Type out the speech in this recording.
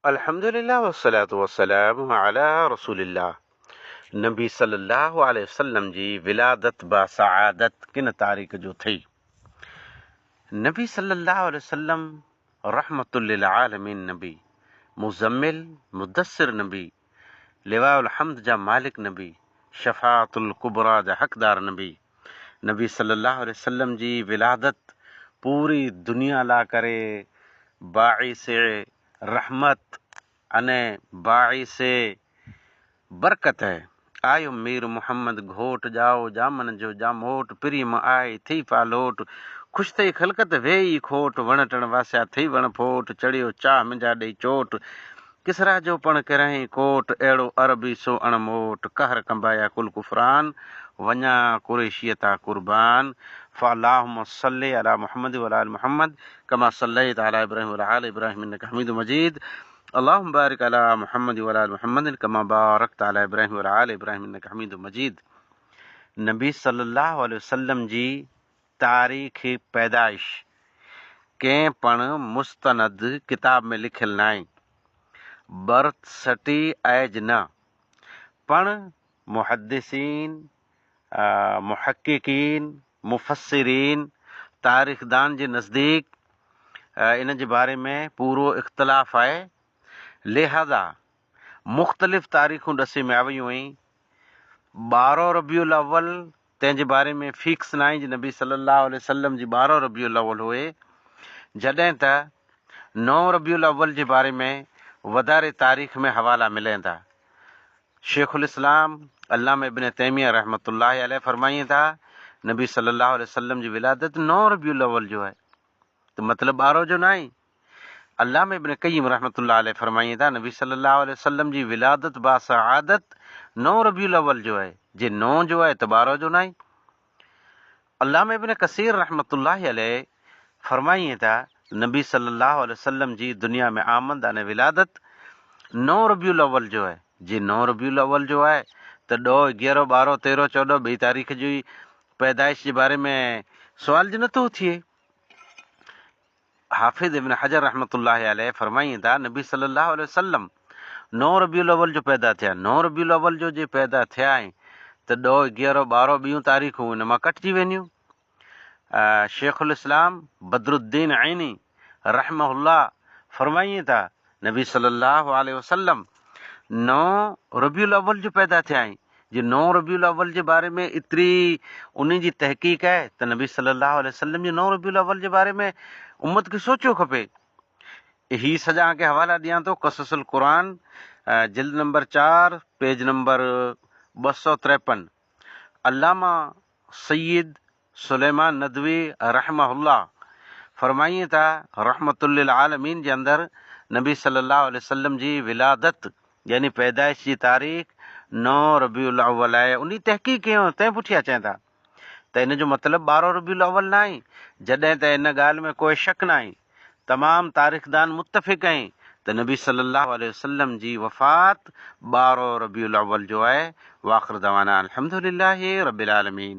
अल्हम्दुलिल्लाह वस्सलातु वस्सलामु अला रसूलिल्लाह। नबी सल्लल्लाहु अलैहि वसल्लम जी विलादत बा सआदत किन तारीख़ जो थी। नबी सल्लल्लाहु अलैहि वसल्लम रहमतुल लिल आलमीन नबी, मुज़म्मिल मुदस्सिर नबी, लिवाउल हम्द जा मालिक नबी, शफ़ाअतुल कुबरा जा हक़दार नबी। नबी सल्लल्लाहु अलैहि वसल्लम जी विलादत पूरी दुनिया ला करे बाइसे रहमत अने बाइसे बरकत है। आयो मीर मोहम्मद घोट जाओ जामन जो जामोट, प्रियम आए थी पालोट, खुश थई खलकत वेई खोट, वण टण वास्या थई वण फोट, चढ़ियो चाह मिंजा ॾेई चोट, किसरा जो पण किरहीं कोट, अहिड़ो अरबी सो अणमोट, कहर कंबाया कुल कुफरान, वञा कुरैशियता कुर्बान। फ़अल्लाहुम्मा सल्लि अला मुहम्मद व अला आलि मुहम्मद कमा सल्लैता अला इब्राहीम व अला आलि इब्राहीम इन्नका हमीदुम मजीद। अल्लाहुम्मा बारिक अला मुहम्मद व अला आलि मुहम्मद कमा बारकता अला इब्राहीम व अला आलि इब्राहीम इन्नका हमीदुम मजीद। नबी सल्लल्लाहु अलैहि वसल्लम जी तारीख़ पैदाइश कंहिं पण मुस्तनद किताब में लिखियल न आहे। बर्थ सटी एज न, पण मुहद्दिसीन, मुहक्किकीन, मुफ़स्सिरीन, तारीख़दान जे नज़दीक इन जे बारे में पूरो इख़्तिलाफ़ आहे। लिहाज़ा मुख़्तलिफ़ तारीख़ूं ॾसे में आवियूं आहिनि। 12 रबीउल अव्वल तंहिंजे बारे में फिक्स न आहे, नबी सल्लल्लाहु अलैहि वसल्लम जी 12 रबीउल अव्वल हुए, जॾहिं त 9 रबीउल अव्वल जे बारे में वधारे तारीख़ में हवाला मिलनि था। शेखुल इस्लाम अल्लामा इब्न तैमिया रहमतुल्लाहि अलैहि फरमाइनि था, नबी सल्लल्लाहु अलैहि वसल्लम जी विलादत 9 रबीउल अव्वल जो आहे, तो मतिलबु 12 जो न आहे। अल्लामा इब्न क़य्यिम रहमतुल्लाहि अलैहि फरमाइनि था, नबी सल्लल्लाहु अलैहि वसल्लम जी विलादत बा सआदत 9 रबीउल अव्वल जो आहे, जे 9 जो आहे त 12 जो न आहे। अल्लामा इब्न कसीर रहमतुल्लाहि अलैहि फरमाइनि था, नबी सल्लल्लाहु अलैहि वसल्लम जी दुनिया में आमद अने विलादत 9 रबीउल अव्वल जो आहे, जे 9 रबीउल अव्वल जो आहे त 10, 11, 12, 13, 14 ॿी तारीख़ जी पैदाइश जे बारे में सुवाल जो नथो थिए। हाफ़िज़ इब्न हजर रहमतुल्लाहि अलैहि फरमाइनि था, नबी सल्लल्लाहु अलैहि वसल्लम 9 रबीउल अव्वल जो पैदा थिया। 9 रबीउल अव्वल जो जे पैदा थिया आहिनि त 10, 11, 12 ॿियूं तारीख़ूं इन मां कटिजी वेंदियूं। शेखुल इस्लाम बदरुद्दीन ऐनी रहमहुल्लाह फरमाइनि था, नबी सल्लल्लाहु अलैहि वसल्लम 9 रबीउल अव्वल जो पैदा थिया आहिनि। जे 9 रबीउल अव्वल जे बारे में एतिरी उन जी तहक़ीक़ आहे त नबी सल्लल्लाहु अलैहि वसल्लम जे 9 रबीउल अव्वल जे बारे में उम्मत खे सोचियो खपे। ही सॼा खे हवाला ॾियां थो क़ससुल क़ुरान जिल्द नंबर 4 पेज नंबर 253। अल्लामा सैयद सुलेमान नदवी रहमहुल्लाह फरमाइनि था, रहमतुल लिल आलमीन जे अंदरि नबी सल्लल्लाहु अलैहि वसल्लम जी विलादत यानी पैदाइश जी तारीख़ 9 रबीउल अव्वल आहे। उन तहक़ीक़ कयो तंहिं पुठियां चवनि था त इन जो मतिलबु 12 रबीउल अव्वल न आहे, जॾहिं त इन ॻाल्हि में कोई शक न आहे। तमामु तारीख़दान मुत्तफ़िक़ आहिनि त नबी सल्लल्लाहु अलैहि वसल्लम जी वफ़ात 12 रबीउल अव्वल जो आहे। वाख़िर दवाना अल्हम्दुलिल्लाहि रब्बिल आलमीन।